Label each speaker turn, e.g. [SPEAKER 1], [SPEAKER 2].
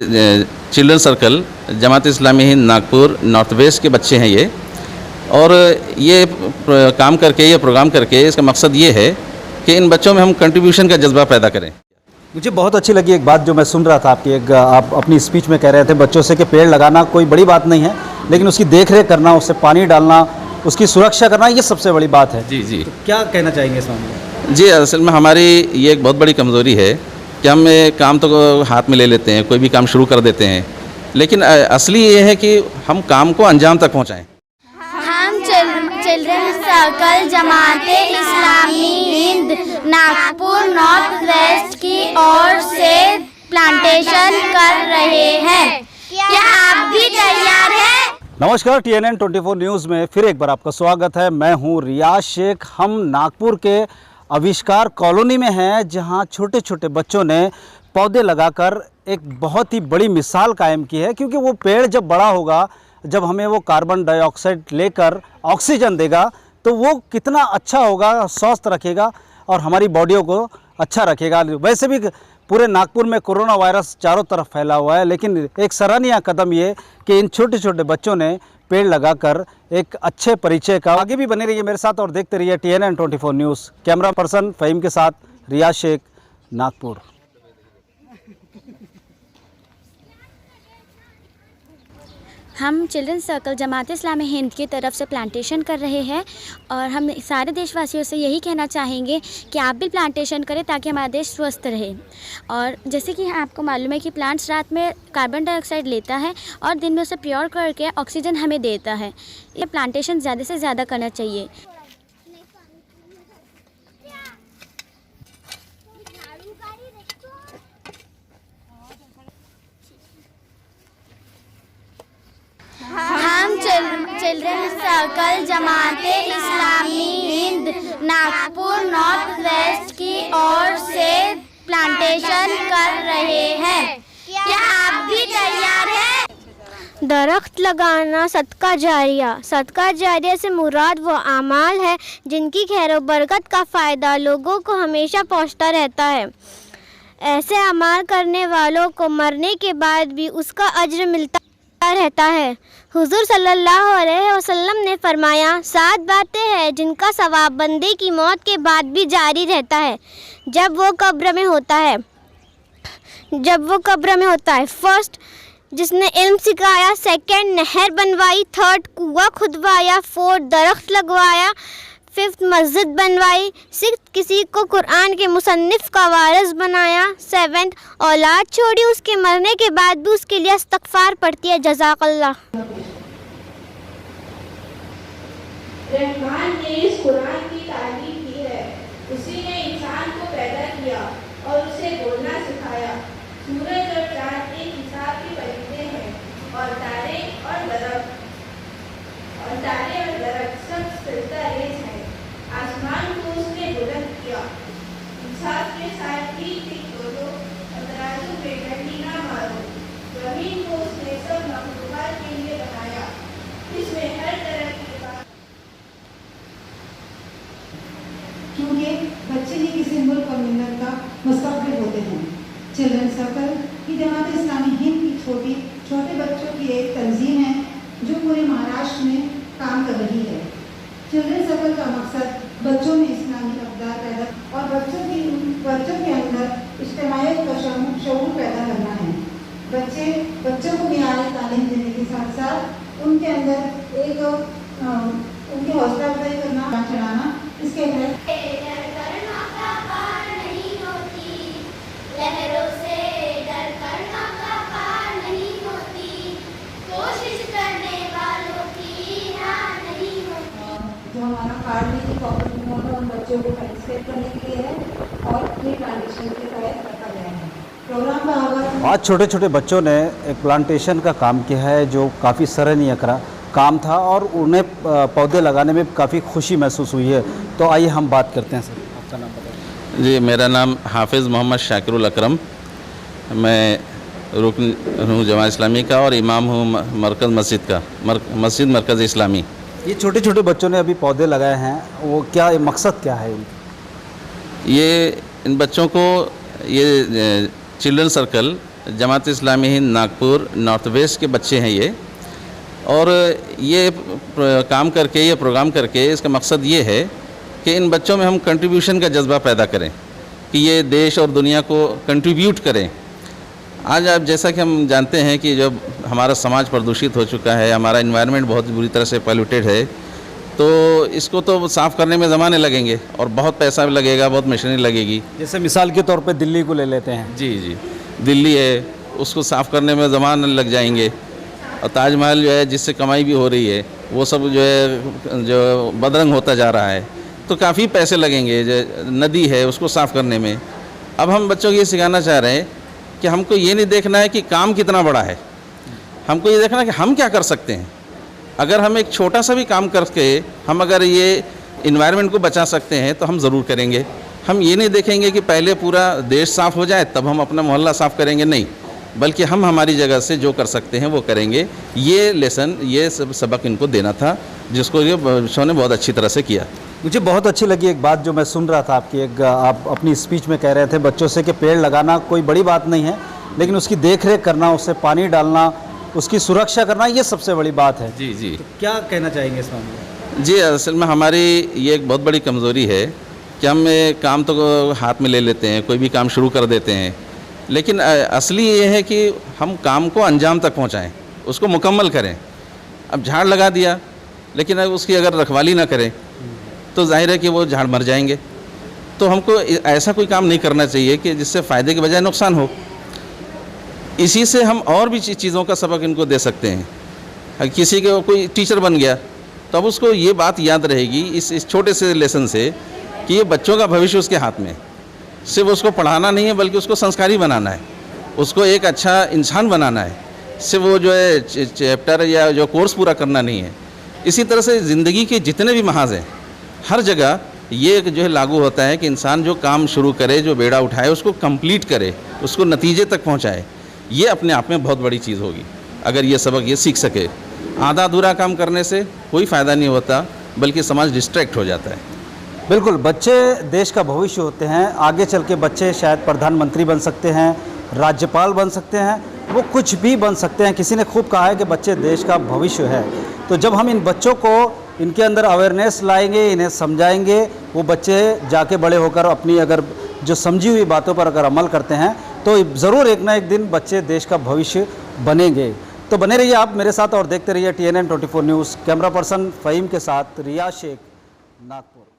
[SPEAKER 1] Children circle Jamaat Islami Hind Nagpur north west के बच्चे हैं ये। और ये काम करके, ये प्रोग्राम करके इसका मकसद ये है कि इन बच्चों में हम कंट्रीब्यूशन का जज्बा पैदा करें।
[SPEAKER 2] मुझे बहुत अच्छी लगी एक बात जो मैं सुन रहा था आपकी, एक आप अपनी स्पीच में कह रहे थे बच्चों से कि पेड़ लगाना कोई बड़ी बात नहीं है, लेकिन उसकी देख रेख करना, उससे पानी डालना, उसकी सुरक्षा करना, ये सबसे बड़ी बात है।
[SPEAKER 1] जी जी,
[SPEAKER 2] तो क्या कहना चाहेंगे इस मामले में?
[SPEAKER 1] जी असल में हमारी ये एक बहुत बड़ी कमज़ोरी है कि हम काम तो हाथ में ले लेते हैं, कोई भी काम शुरू कर देते हैं, लेकिन असली ये है कि हम काम को अंजाम तक पहुँचाएँ।
[SPEAKER 3] हम चिल्ड्रन सर्कल जमाते इस्लामी हिंद नागपुर नॉर्थ वेस्ट की ओर से प्लांटेशन कर रहे हैं। क्या आप भी तैयार हैं?
[SPEAKER 2] नमस्कार, TNN 24 न्यूज़ में फिर एक बार आपका स्वागत है। मैं हूं रियाज शेख। हम नागपुर के आविष्कार कॉलोनी में हैं, जहां छोटे छोटे बच्चों ने पौधे लगाकर एक बहुत ही बड़ी मिसाल कायम की है, क्योंकि वो पेड़ जब बड़ा होगा, जब हमें वो कार्बन डाइऑक्साइड लेकर ऑक्सीजन देगा, तो वो कितना अच्छा होगा, स्वस्थ रखेगा और हमारी बॉडियों को अच्छा रखेगा। वैसे भी पूरे नागपुर में कोरोना वायरस चारों तरफ फैला हुआ है, लेकिन एक सराहनीय कदम ये कि इन छोटे छोटे बच्चों ने पेड़ लगाकर एक अच्छे परिचय का। आगे भी बने रहिए मेरे साथ और देखते रहिए TNN 24 news. Camera person Faheem के साथ रियाज शेख, नागपुर।
[SPEAKER 4] हम चिल्ड्रन सर्कल जमात इस्लामी हिंद की तरफ से प्लांटेशन कर रहे हैं और हम सारे देशवासियों से यही कहना चाहेंगे कि आप भी प्लांटेशन करें ताकि हमारा देश स्वस्थ रहे। और जैसे कि आपको मालूम है कि प्लांट्स रात में कार्बन डाइऑक्साइड लेता है और दिन में उसे प्योर करके ऑक्सीजन हमें देता है। ये प्लांटेशन ज़्यादा से ज़्यादा करना चाहिए।
[SPEAKER 3] हम चिल्ड्रन सर्कल जमाते इस्लामी हिंद नागपुर नॉर्थ वेस्ट की ओर से प्लांटेशन कर रहे हैं। क्या आप भी तैयार हैं?
[SPEAKER 5] दरख्त लगाना सदका जारिया। सदका जारिया से मुराद वो आमाल है जिनकी खैर बरकत का फ़ायदा लोगों को हमेशा पहुंचता रहता है। ऐसे अमाल करने वालों को मरने के बाद भी उसका अज्र मिलता रहता है। हुजूर सल्लल्लाहु अलैहि वसल्लम ने फरमाया, 7 बातें हैं जिनका सवाब बंदे की मौत के बाद भी जारी रहता है जब वो कब्र में होता है। फर्स्ट, जिसने इल्म सिखाया। सेकंड, नहर बनवाई। थर्ड, कुआं खुदवाया। फोर्थ, दरख्त लगवाया। फिफ्थ, मस्जिद बनवाई। सिक्स्थ, किसी को कुरान के मुसन्निफ का वारिस बनाया। सेवेंथ, औलाद छोड़ी, उसके मरने के बाद भी उसके लिए इस्तग़फ़ार पढ़ती है। जज़ाकल्लाह।
[SPEAKER 6] रहमान ने इस कुरान की तारीफ की है। उसी ने इंसान को पैदा किया और उसे बोलना सिखाया। सूरज और चाँद एक हिसाब के परिंदे हैं और तारे और दरख्त सब सिलसिला रेज़ हैं। आसमान को उसने बुलंद किया, इंसाफ के साथ ठीक बोलो, तराजू में डंडी ना मारो। ज़मीन को उसने सब मखलूक़ात के लिए बनाया, इसमें हर तरह की बात।
[SPEAKER 7] क्योंकि बच्चे ही किसी मुल्क और मिल्लत का मुस्तक़बिल होते हैं। चिल्ड्रन सर्कल की जमात इस्लामी हिंद की छोटे बच्चों की एक तंजीम है जो पूरे महाराष्ट्र में काम कर रही है। चिल्ड्रन सर्कल का मकसद बच्चों में इस्लामी अक़दार पैदा और बच्चों के अंदर इज्तिमाइयत का शऊर पैदा करना है। बच्चों को मियारी तालीम देने के साथ साथ उनके अंदर एक उनकी हौसला अफजाई करना, चढ़ाना, इसके जो हमारा कार्ड उन बच्चों को पार्टिसिपेट करने के लिए है और प्री प्लांटेशन के तहत रखा गया है। प्रोग्राम का आगाज
[SPEAKER 2] आज छोटे छोटे बच्चों ने एक प्लांटेशन का काम किया है जो काफ़ी सराहनीय काम था और उन्हें पौधे लगाने में काफ़ी खुशी महसूस हुई है। तो आइए हम बात करते हैं। सर, आपका नाम बताइए।
[SPEAKER 1] जी, मेरा नाम हाफिज़ मोहम्मद शाकिरुल अकरम। मैं रुकन हूँ जमात इस्लामी का और इमाम हूँ मरकज़ मस्जिद का, मस्जिद मरकज़ इस्लामी।
[SPEAKER 2] ये छोटे छोटे बच्चों ने अभी पौधे लगाए हैं, वो क्या मकसद क्या है उनका?
[SPEAKER 1] ये इन बच्चों को ये children circle Jamaat Islami Hind Nagpur north west के बच्चे हैं ये। और ये काम करके, ये प्रोग्राम करके इसका मकसद ये है कि इन बच्चों में हम कंट्रीब्यूशन का जज्बा पैदा करें कि ये देश और दुनिया को कंट्रीब्यूट करें। आज आप जैसा कि हम जानते हैं कि जब हमारा समाज प्रदूषित हो चुका है, हमारा इन्वायरमेंट बहुत बुरी तरह से पॉल्यूटेड है, तो इसको तो साफ़ करने में ज़माने लगेंगे और बहुत पैसा भी लगेगा, बहुत मशीनरी लगेगी।
[SPEAKER 2] जैसे मिसाल के तौर पे दिल्ली को ले लेते हैं।
[SPEAKER 1] जी जी, दिल्ली है, उसको साफ़ करने में ज़माने लग जाएंगे। और ताजमहल जो है, जिससे कमाई भी हो रही है, वो सब जो है जो बदरंग होता जा रहा है, तो काफ़ी पैसे लगेंगे। जो नदी है उसको साफ़ करने में। अब हम बच्चों को ये सिखाना चाह रहे हैं कि हमको ये नहीं देखना है कि काम कितना बड़ा है, हमको ये देखना है कि हम क्या कर सकते हैं। अगर हम एक छोटा सा भी काम करके हम अगर ये इन्वायरमेंट को बचा सकते हैं तो हम ज़रूर करेंगे। हम ये नहीं देखेंगे कि पहले पूरा देश साफ़ हो जाए तब हम अपना मोहल्ला साफ़ करेंगे, नहीं, बल्कि हम हमारी जगह से जो कर सकते हैं वो करेंगे। ये लेसन, ये सबक इनको देना था, जिसको ये बच्चों ने बहुत अच्छी तरह से किया।
[SPEAKER 2] मुझे बहुत अच्छी लगी एक बात जो मैं सुन रहा था आपकी, एक आप अपनी स्पीच में कह रहे थे बच्चों से कि पेड़ लगाना कोई बड़ी बात नहीं है, लेकिन उसकी देख रेख करना, उससे पानी डालना, उसकी सुरक्षा करना, ये सबसे बड़ी बात है।
[SPEAKER 1] जी जी,
[SPEAKER 2] तो क्या कहना चाहेंगे इस मामले में?
[SPEAKER 1] जी, असल में हमारी ये एक बहुत बड़ी कमज़ोरी है कि हम काम तो हाथ में ले लेते हैं, कोई भी काम शुरू कर देते हैं, लेकिन असली ये है कि हम काम को अंजाम तक पहुंचाएं, उसको मुकम्मल करें। अब झाड़ लगा दिया, लेकिन उसकी अगर रखवाली ना करें तो जाहिर है कि वो झाड़ मर जाएंगे। तो हमको ऐसा कोई काम नहीं करना चाहिए कि जिससे फ़ायदे के बजाय नुकसान हो। इसी से हम और भी चीज़ों का सबक इनको दे सकते हैं। किसी के कोई टीचर बन गया तो अब उसको ये बात याद रहेगी इस छोटे से लेसन से कि ये बच्चों का भविष्य उसके हाथ में है। सिर्फ उसको पढ़ाना नहीं है, बल्कि उसको संस्कारी बनाना है, उसको एक अच्छा इंसान बनाना है। सिर्फ वो जो है चैप्टर या जो कोर्स पूरा करना नहीं है। इसी तरह से ज़िंदगी के जितने भी महाज हैं, हर जगह ये जो है लागू होता है कि इंसान जो काम शुरू करे, जो बेड़ा उठाए, उसको कंप्लीट करे, उसको नतीजे तक पहुंचाए। ये अपने आप में बहुत बड़ी चीज़ होगी अगर ये सबक ये सीख सके। आधा अधूरा काम करने से कोई फ़ायदा नहीं होता, बल्कि समाज डिस्ट्रैक्ट हो जाता है।
[SPEAKER 2] बिल्कुल, बच्चे देश का भविष्य होते हैं। आगे चल के बच्चे शायद प्रधानमंत्री बन सकते हैं, राज्यपाल बन सकते हैं, वो कुछ भी बन सकते हैं। किसी ने खूब कहा है कि बच्चे देश का भविष्य है। तो जब हम इन बच्चों को इनके अंदर अवेयरनेस लाएंगे, इन्हें समझाएंगे, वो बच्चे जाके बड़े होकर अपनी अगर जो समझी हुई बातों पर अगर अमल करते हैं तो ज़रूर एक ना एक दिन बच्चे देश का भविष्य बनेंगे। तो बने रहिए आप मेरे साथ और देखते रहिए TNN 24 news. Camera person Faheem के साथ रियाज शेख, नागपुर।